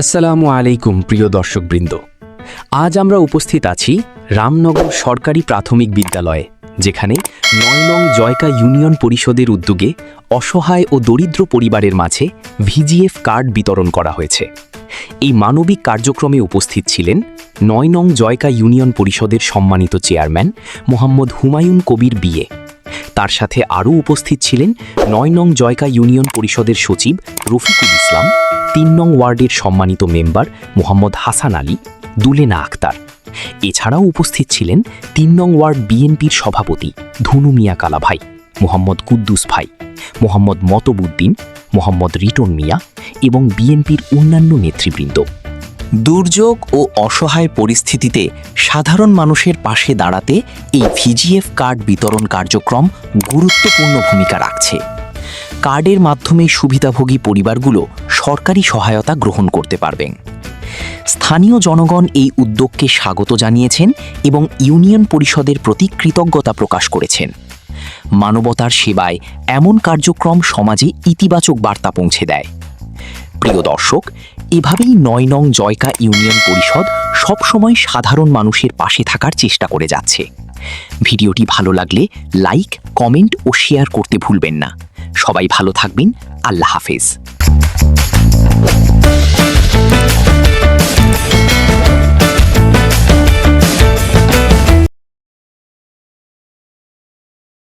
আসসালামু আলাইকুম প্রিয় দর্শকবৃন্দ। আজ আমরা উপস্থিত আছি রামনগর সরকারি প্রাথমিক বিদ্যালয়ে, যেখানে ৯ নং জয়কা ইউনিয়ন পরিষদের উদ্যোগে অসহায় ও দরিদ্র পরিবারের মাঝে ভিজিএফ কার্ড বিতরণ করা হয়েছে। এই মানবিক কার্যক্রমে উপস্থিত ছিলেন ৯ নং জয়কা ইউনিয়ন পরিষদের সম্মানিত চেয়ারম্যান মোহাম্মদ হুমায়ুন কবির বিএ। তার সাথে আরও উপস্থিত ছিলেন ৯ নং জয়কা ইউনিয়ন পরিষদের সচিব রফিকুল ইসলাম, ৩ নং ওয়ার্ডের সম্মানিত মেম্বার মোহাম্মদ হাসান আলী, দুলেনা আক্তার। এছাড়াও উপস্থিত ছিলেন ৩ নং ওয়ার্ড বিএনপির সভাপতি ধুনু মিয়া কালা ভাই, মোহাম্মদ কুদ্দুস ভাই, মোহাম্মদ মতবুদ্দিন, মোহাম্মদ রিটন মিয়া এবং বিএনপির অন্যান্য নেতৃবৃন্দ। দুর্যোগ ও অসহায় পরিস্থিতিতে সাধারণ মানুষের পাশে দাঁড়াতে এই ভিজিএফ কার্ড বিতরণ কার্যক্রম গুরুত্বপূর্ণ ভূমিকা রাখছে। কার্ডের মাধ্যমে সুবিধাভোগী পরিবারগুলো সরকারি সহায়তা গ্রহণ করতে পারবেন। স্থানীয় জনগণ এই উদ্যোগকে স্বাগত জানিয়েছেন এবং ইউনিয়ন পরিষদের প্রতি কৃতজ্ঞতা প্রকাশ করেছেন। মানবতার সেবায় এমন কার্যক্রম সমাজে ইতিবাচক বার্তা পৌঁছে দেয়। প্রিয় দর্শক, এভাবেই ৯ নং জয়কা ইউনিয়ন পরিষদ সবসময় সাধারণ মানুষের পাশে থাকার চেষ্টা করে যাচ্ছে। ভিডিওটি ভালো লাগলে লাইক, কমেন্ট ও শেয়ার করতে ভুলবেন না। সবাই ভালো থাকবেন। আল্লাহ হাফেজ।